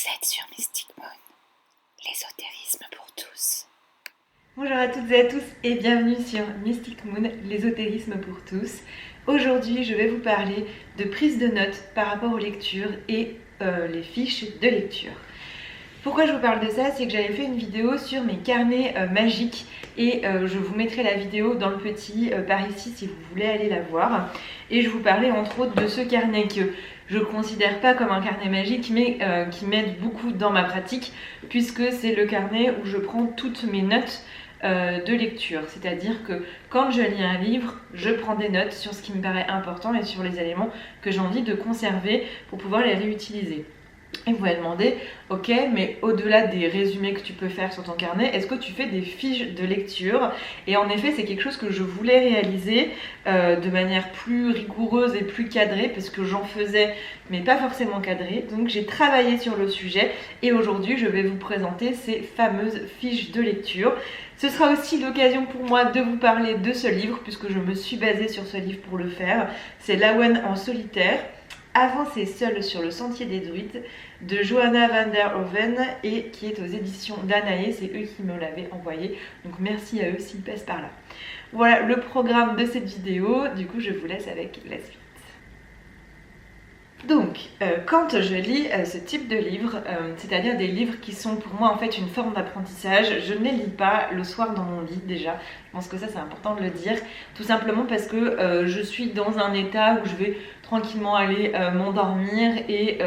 Vous êtes sur Mystic Moon, l'ésotérisme pour tous. Bonjour à toutes et à tous et bienvenue sur Mystic Moon, l'ésotérisme pour tous. Aujourd'hui, je vais vous parler de prise de notes par rapport aux lectures et les fiches de lecture. Pourquoi je vous parle de ça? C'est que j'avais fait une vidéo sur mes carnets magiques et je vous mettrai la vidéo dans le petit par ici si vous voulez aller la voir. Et je vous parlais entre autres de ce carnet que je ne considère pas comme un carnet magique mais qui m'aide beaucoup dans ma pratique puisque c'est le carnet où je prends toutes mes notes de lecture. C'est-à-dire que quand je lis un livre, je prends des notes sur ce qui me paraît important et sur les éléments que j'ai envie de conserver pour pouvoir les réutiliser. Et vous allez demander, ok, mais au-delà des résumés que tu peux faire sur ton carnet, est-ce que tu fais des fiches de lecture? Et en effet, c'est quelque chose que je voulais réaliser de manière plus rigoureuse et plus cadrée, parce que j'en faisais, mais pas forcément cadrée. Donc j'ai travaillé sur le sujet et aujourd'hui, je vais vous présenter ces fameuses fiches de lecture. Ce sera aussi l'occasion pour moi de vous parler de ce livre, puisque je me suis basée sur ce livre pour le faire. C'est Lawen en solitaire. Avancer seul sur le sentier des druides de Johanna van der Hoven et qui est aux éditions Danae, c'est eux qui me l'avaient envoyé, donc merci à eux s'ils passent par là. Voilà le programme de cette vidéo, du coup je vous laisse avec la suite. Donc, quand je lis ce type de livres, c'est-à-dire des livres qui sont pour moi en fait une forme d'apprentissage, je ne les lis pas le soir dans mon lit déjà. Je pense que ça c'est important de le dire, tout simplement parce que je suis dans un état où je vais tranquillement aller m'endormir et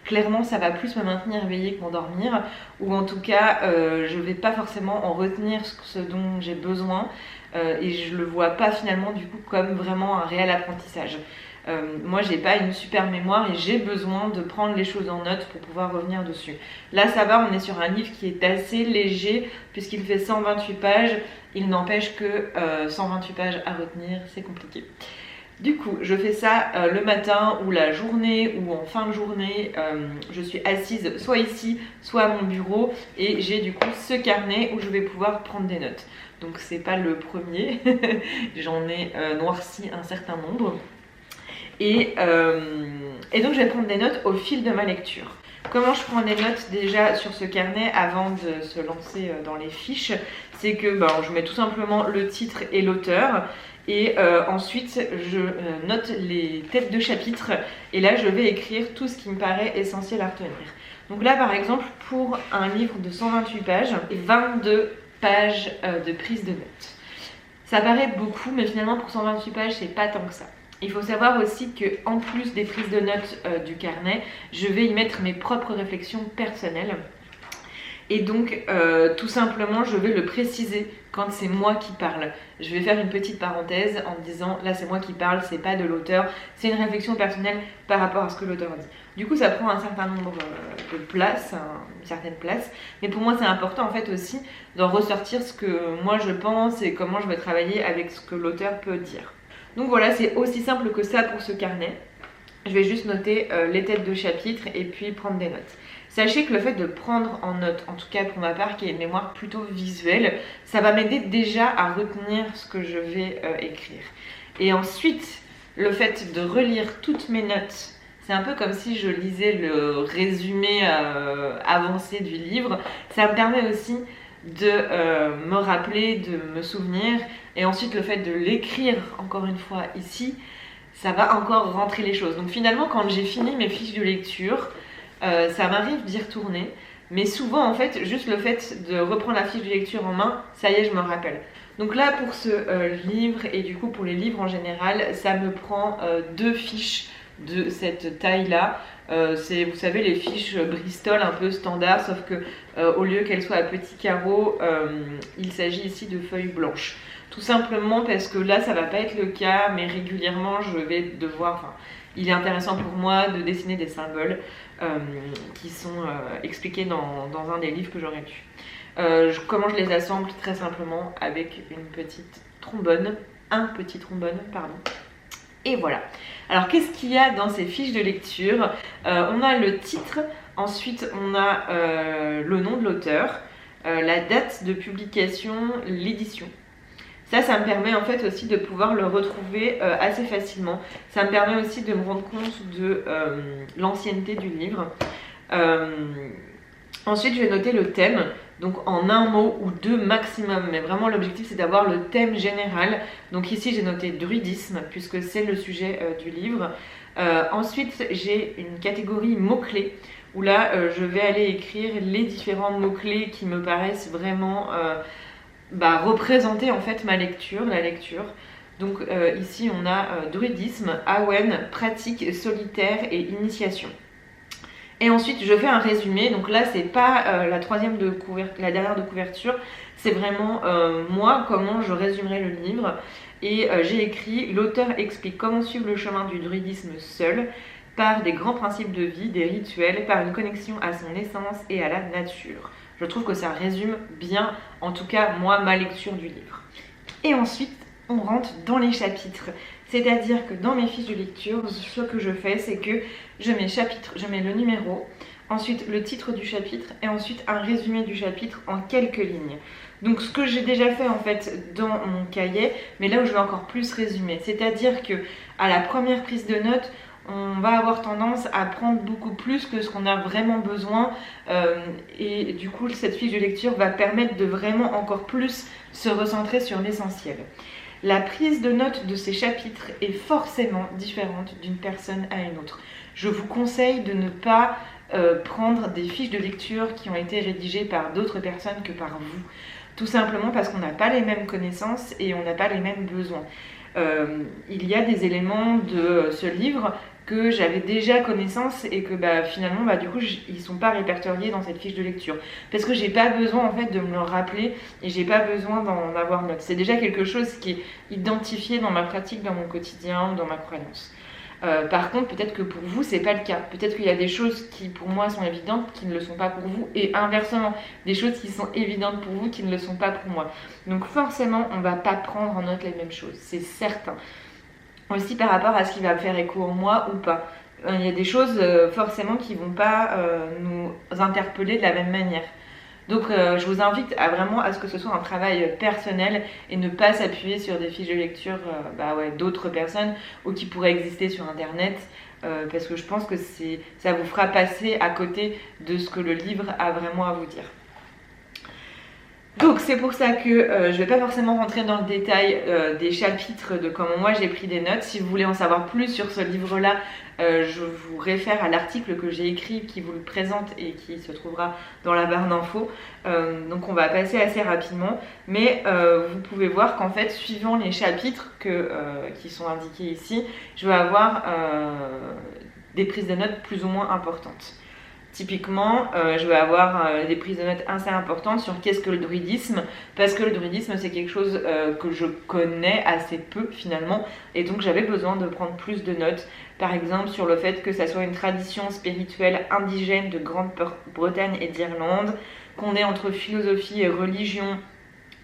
clairement ça va plus me maintenir éveillée que m'endormir, ou en tout cas je ne vais pas forcément en retenir ce dont j'ai besoin et je le vois pas finalement du coup comme vraiment un réel apprentissage. Moi j'ai pas une super mémoire et j'ai besoin de prendre les choses en note pour pouvoir revenir dessus. Là ça va, on est sur un livre qui est assez léger puisqu'il fait 128 pages, il n'empêche que 128 pages à retenir c'est compliqué. Du coup je fais ça le matin ou la journée ou en fin de journée, je suis assise soit ici soit à mon bureau et j'ai du coup ce carnet où je vais pouvoir prendre des notes. Donc c'est pas le premier, j'en ai noirci un certain nombre. Et donc je vais prendre des notes au fil de ma lecture. Comment je prends des notes déjà sur ce carnet avant de se lancer dans les fiches? C'est que je mets tout simplement le titre et l'auteur et ensuite je note les têtes de chapitre et là je vais écrire tout ce qui me paraît essentiel à retenir. Donc là par exemple pour un livre de 128 pages et 22 pages de prise de notes. Ça paraît beaucoup mais finalement pour 128 pages c'est pas tant que ça. Il faut savoir aussi qu'en plus des prises de notes du carnet, je vais y mettre mes propres réflexions personnelles. Et donc, tout simplement, je vais le préciser quand c'est moi qui parle. Je vais faire une petite parenthèse en disant, là c'est moi qui parle, c'est pas de l'auteur, c'est une réflexion personnelle par rapport à ce que l'auteur dit. Du coup, ça prend un certain nombre de places, une certaine place. Mais pour moi, c'est important en fait aussi d'en ressortir ce que moi je pense et comment je vais travailler avec ce que l'auteur peut dire. Donc voilà, c'est aussi simple que ça pour ce carnet. Je vais juste noter les têtes de chapitre et puis prendre des notes. Sachez que le fait de prendre en note, en tout cas pour ma part qui est une mémoire plutôt visuelle, ça va m'aider déjà à retenir ce que je vais écrire. Et ensuite, le fait de relire toutes mes notes, c'est un peu comme si je lisais le résumé avancé du livre. Ça me permet aussi de me rappeler, de me souvenir, et ensuite le fait de l'écrire encore une fois ici, ça va encore rentrer les choses. Donc finalement quand j'ai fini mes fiches de lecture, ça m'arrive d'y retourner, mais souvent en fait juste le fait de reprendre la fiche de lecture en main, ça y est je me rappelle. Donc là pour ce livre et du coup pour les livres en général, ça me prend 2 fiches de cette taille là. C'est, vous savez, les fiches Bristol un peu standard, sauf que au lieu qu'elles soient à petits carreaux, il s'agit ici de feuilles blanches. Tout simplement parce que là ça va pas être le cas, mais régulièrement je vais devoir, il est intéressant pour moi de dessiner des symboles qui sont expliqués dans un des livres que j'aurais lu. Comment je les assemble? Très simplement avec une petite trombone, un petit trombone, pardon. Et voilà. Alors qu'est-ce qu'il y a dans ces fiches de lecture? On a le titre, ensuite on a le nom de l'auteur, la date de publication, l'édition. Ça me permet en fait aussi de pouvoir le retrouver assez facilement. Ça me permet aussi de me rendre compte de l'ancienneté du livre. Ensuite, je vais noter le thème, donc en un mot ou deux maximum, mais vraiment l'objectif c'est d'avoir le thème général. Donc ici j'ai noté druidisme, puisque c'est le sujet du livre. Ensuite, j'ai une catégorie mots-clés, où là je vais aller écrire les différents mots-clés qui me paraissent vraiment représenter en fait la lecture. Donc ici on a druidisme, Awen, pratique, solitaire et initiation. Et ensuite, je fais un résumé. Donc là, c'est pas la dernière de couverture. C'est vraiment moi, comment je résumerai le livre. Et j'ai écrit « L'auteur explique comment suivre le chemin du druidisme seul, par des grands principes de vie, des rituels, par une connexion à son essence et à la nature. » Je trouve que ça résume bien, en tout cas, moi, ma lecture du livre. Et ensuite, on rentre dans les chapitres. C'est-à-dire que dans mes fiches de lecture, ce que je fais, c'est que je mets le numéro, ensuite le titre du chapitre et ensuite un résumé du chapitre en quelques lignes. Donc ce que j'ai déjà fait en fait dans mon cahier, mais là où je vais encore plus résumer. C'est-à-dire que à la première prise de notes, on va avoir tendance à prendre beaucoup plus que ce qu'on a vraiment besoin et du coup cette fiche de lecture va permettre de vraiment encore plus se recentrer sur l'essentiel. La prise de notes de ces chapitres est forcément différente d'une personne à une autre. Je vous conseille de ne pas prendre des fiches de lecture qui ont été rédigées par d'autres personnes que par vous. Tout simplement parce qu'on n'a pas les mêmes connaissances et on n'a pas les mêmes besoins. Il y a des éléments de ce livre que j'avais déjà connaissance et que finalement du coup ils sont pas répertoriés dans cette fiche de lecture parce que j'ai pas besoin en fait de me le rappeler et j'ai pas besoin d'en avoir note. C'est déjà quelque chose qui est identifié dans ma pratique, dans mon quotidien, dans ma croyance. Par contre, peut-être que pour vous, c'est pas le cas. Peut-être qu'il y a des choses qui pour moi sont évidentes qui ne le sont pas pour vous et inversement, des choses qui sont évidentes pour vous qui ne le sont pas pour moi. Donc forcément, on va pas prendre en note les mêmes choses, c'est certain. Aussi par rapport à ce qui va me faire écho en moi ou pas. Il y a des choses forcément qui vont pas nous interpeller de la même manière. Donc je vous invite à ce que ce soit un travail personnel et ne pas s'appuyer sur des fiches de lecture d'autres personnes ou qui pourraient exister sur internet parce que je pense que ça vous fera passer à côté de ce que le livre a vraiment à vous dire. Donc c'est pour ça que je ne vais pas forcément rentrer dans le détail des chapitres de comment moi j'ai pris des notes. Si vous voulez en savoir plus sur ce livre-là, je vous réfère à l'article que j'ai écrit qui vous le présente et qui se trouvera dans la barre d'infos. Donc on va passer assez rapidement, mais vous pouvez voir qu'en fait, suivant les chapitres qui sont indiqués ici, je vais avoir des prises de notes plus ou moins importantes. Typiquement, je vais avoir des prises de notes assez importantes sur qu'est-ce que le druidisme, parce que le druidisme c'est quelque chose que je connais assez peu finalement, et donc j'avais besoin de prendre plus de notes, par exemple sur le fait que ça soit une tradition spirituelle indigène de Grande-Bretagne et d'Irlande, qu'on est entre philosophie et religion,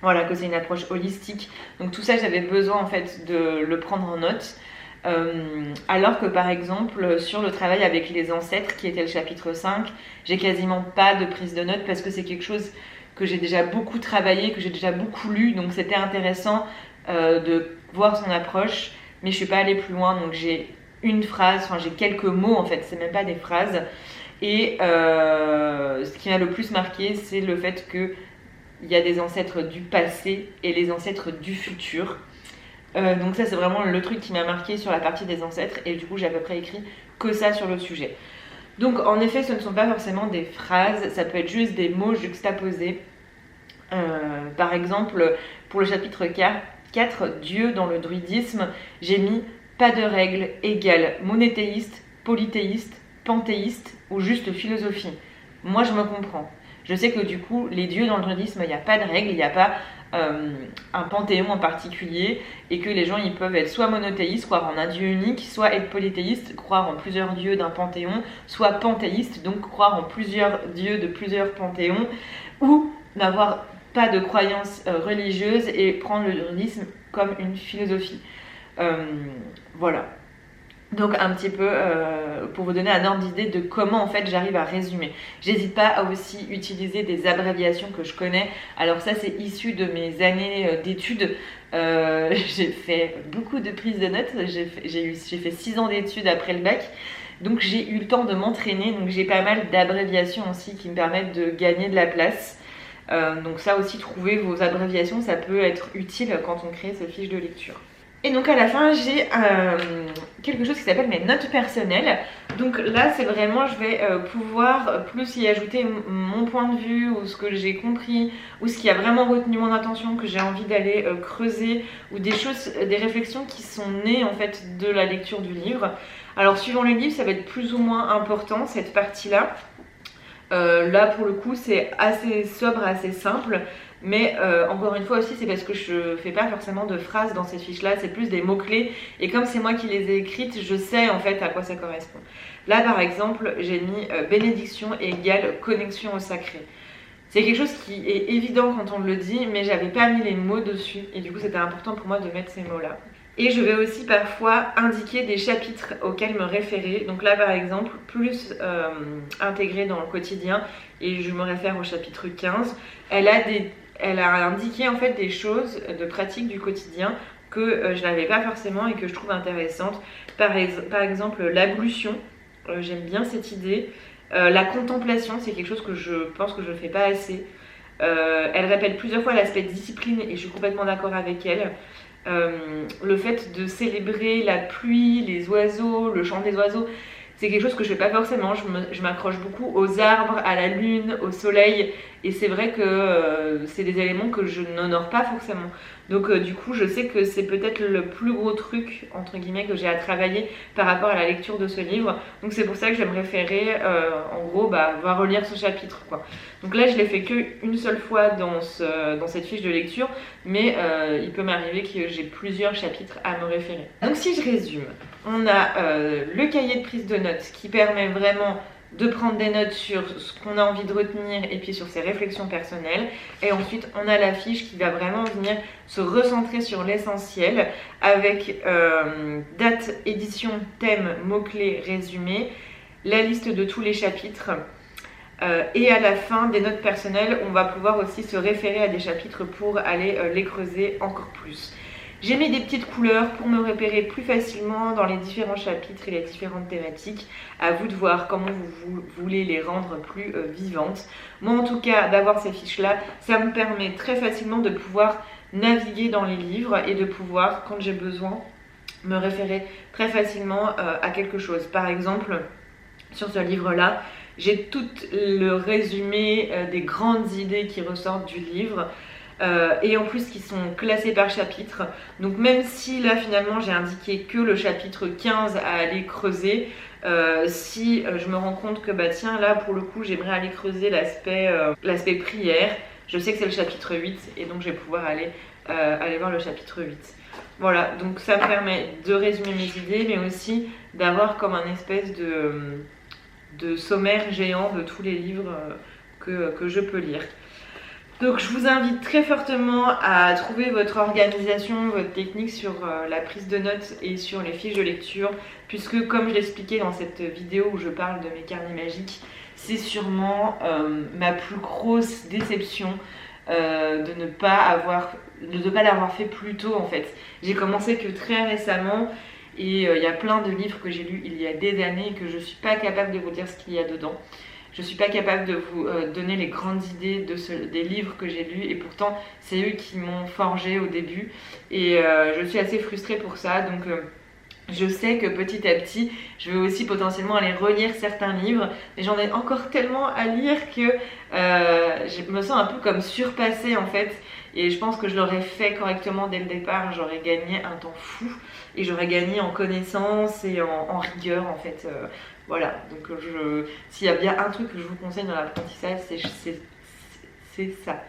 voilà, que c'est une approche holistique, donc tout ça j'avais besoin en fait de le prendre en note. Alors que par exemple sur le travail avec les ancêtres qui était le chapitre 5, j'ai quasiment pas de prise de notes parce que c'est quelque chose que j'ai déjà beaucoup travaillé, que j'ai déjà beaucoup lu, donc c'était intéressant de voir son approche, mais je suis pas allée plus loin, donc j'ai une phrase, enfin j'ai quelques mots en fait, c'est même pas des phrases, et ce qui m'a le plus marqué c'est le fait qu'il y a des ancêtres du passé et les ancêtres du futur. Donc ça c'est vraiment le truc qui m'a marqué sur la partie des ancêtres et du coup j'ai à peu près écrit que ça sur le sujet. Donc en effet ce ne sont pas forcément des phrases, ça peut être juste des mots juxtaposés. Par exemple pour le chapitre 4, Dieu dans le druidisme, j'ai mis pas de règles égale monothéiste, polythéiste, panthéiste ou juste philosophie. Moi je me comprends. Je sais que du coup les dieux dans le druidisme il n'y a pas de règles, il n'y a pas un panthéon en particulier et que les gens ils peuvent être soit monothéistes, croire en un dieu unique, soit être polythéistes, croire en plusieurs dieux d'un panthéon, soit panthéistes, donc croire en plusieurs dieux de plusieurs panthéons, ou n'avoir pas de croyance religieuse et prendre le druidisme comme une philosophie. Voilà. Donc un petit peu pour vous donner un ordre d'idée de comment en fait j'arrive à résumer. J'hésite pas à aussi utiliser des abréviations que je connais. Alors ça c'est issu de mes années d'études. J'ai fait beaucoup de prises de notes. J'ai fait 6 ans d'études après le bac. Donc j'ai eu le temps de m'entraîner, donc j'ai pas mal d'abréviations aussi qui me permettent de gagner de la place. Donc ça aussi, trouver vos abréviations, ça peut être utile quand on crée ses fiches de lecture. Et donc à la fin, j'ai quelque chose qui s'appelle mes notes personnelles. Donc là, c'est vraiment, je vais pouvoir plus y ajouter mon point de vue ou ce que j'ai compris ou ce qui a vraiment retenu mon attention, que j'ai envie d'aller creuser, ou des choses, des réflexions qui sont nées en fait de la lecture du livre. Alors suivant les livres, ça va être plus ou moins important cette partie-là. Là pour le coup c'est assez sobre, assez simple, mais encore une fois aussi c'est parce que je fais pas forcément de phrases dans cette fiche là, c'est plus des mots-clés, et comme c'est moi qui les ai écrites, je sais en fait à quoi ça correspond. Là par exemple j'ai mis bénédiction égale connexion au sacré. C'est quelque chose qui est évident quand on le dit, mais j'avais pas mis les mots dessus et du coup c'était important pour moi de mettre ces mots là. Et je vais aussi parfois indiquer des chapitres auxquels me référer. Donc là par exemple, plus intégré dans le quotidien, et je me réfère au chapitre 15, elle a indiqué en fait des choses de pratique du quotidien que je n'avais pas forcément et que je trouve intéressantes. Par exemple l'ablution, j'aime bien cette idée. La contemplation, c'est quelque chose que je pense que je ne fais pas assez. Elle répète plusieurs fois l'aspect discipline et je suis complètement d'accord avec elle. Le fait de célébrer la pluie, les oiseaux, le chant des oiseaux, c'est quelque chose que je fais pas forcément. Je m'accroche beaucoup aux arbres, à la lune, au soleil, et c'est vrai que c'est des éléments que je n'honore pas forcément. Donc du coup je sais que c'est peut-être le plus gros truc entre guillemets que j'ai à travailler par rapport à la lecture de ce livre. Donc c'est pour ça que je vais me référer en gros va relire ce chapitre quoi. Donc là je l'ai fait qu'une seule fois dans cette fiche de lecture, mais il peut m'arriver que j'ai plusieurs chapitres à me référer. Donc si je résume, on a le cahier de prise de notes qui permet vraiment de prendre des notes sur ce qu'on a envie de retenir et puis sur ses réflexions personnelles. Et ensuite, on a la fiche qui va vraiment venir se recentrer sur l'essentiel avec date, édition, thème, mots-clés, résumé, la liste de tous les chapitres. Et à la fin des notes personnelles, on va pouvoir aussi se référer à des chapitres pour aller les creuser encore plus. J'ai mis des petites couleurs pour me repérer plus facilement dans les différents chapitres et les différentes thématiques. À vous de voir comment vous voulez les rendre plus vivantes. Moi en tout cas, d'avoir ces fiches-là, ça me permet très facilement de pouvoir naviguer dans les livres et de pouvoir, quand j'ai besoin, me référer très facilement à quelque chose. Par exemple, sur ce livre-là, j'ai tout le résumé des grandes idées qui ressortent du livre. Et en plus qui sont classés par chapitre. Donc même si là finalement j'ai indiqué que le chapitre 15 à aller creuser, si je me rends compte que bah tiens là pour le coup j'aimerais aller creuser l'aspect prière, je sais que c'est le chapitre 8 et donc je vais pouvoir aller voir le chapitre 8. Voilà, donc ça me permet de résumer mes idées, mais aussi d'avoir comme un espèce de sommaire géant de tous les livres que je peux lire. Donc je vous invite très fortement à trouver votre organisation, votre technique sur la prise de notes et sur les fiches de lecture, puisque comme je l'expliquais dans cette vidéo où je parle de mes carnets magiques, c'est sûrement ma plus grosse déception de ne pas l'avoir fait plus tôt en fait. J'ai commencé que très récemment et il y a plein de livres que j'ai lus il y a des années et que je ne suis pas capable de vous dire ce qu'il y a dedans. Je ne suis pas capable de vous donner les grandes idées des livres que j'ai lus et pourtant c'est eux qui m'ont forgé au début et je suis assez frustrée pour ça. Donc je sais que petit à petit je vais aussi potentiellement aller relire certains livres, mais j'en ai encore tellement à lire que je me sens un peu comme surpassée en fait. Et je pense que je l'aurais fait correctement dès le départ, j'aurais gagné un temps fou et j'aurais gagné en connaissance et en rigueur en fait. Voilà, donc s'il y a bien un truc que je vous conseille dans l'apprentissage, c'est ça.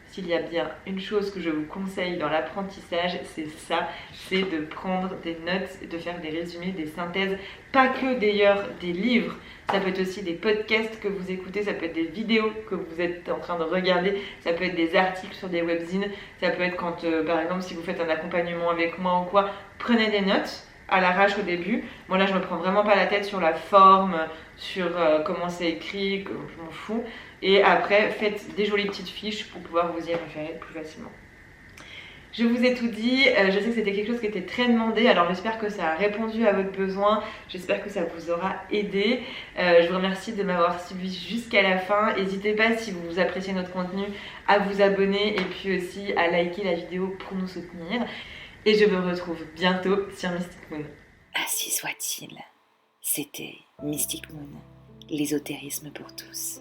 S'il y a bien une chose que je vous conseille dans l'apprentissage, c'est ça, c'est de prendre des notes, de faire des résumés, des synthèses, pas que d'ailleurs des livres, ça peut être aussi des podcasts que vous écoutez, ça peut être des vidéos que vous êtes en train de regarder, ça peut être des articles sur des webzines, ça peut être quand, par exemple, si vous faites un accompagnement avec moi ou quoi, prenez des notes à l'arrache au début. Moi là je me prends vraiment pas la tête sur la forme, sur comment c'est écrit, je m'en fous. Et après faites des jolies petites fiches pour pouvoir vous y référer plus facilement. Je vous ai tout dit, je sais que c'était quelque chose qui était très demandé, alors j'espère que ça a répondu à votre besoin, j'espère que ça vous aura aidé. Je vous remercie de m'avoir suivi jusqu'à la fin. N'hésitez pas, si vous appréciez notre contenu, à vous abonner et puis aussi à liker la vidéo pour nous soutenir. Et je vous retrouve bientôt sur Mystic Moon. Ainsi soit-il. C'était Mystic Moon, l'ésotérisme pour tous.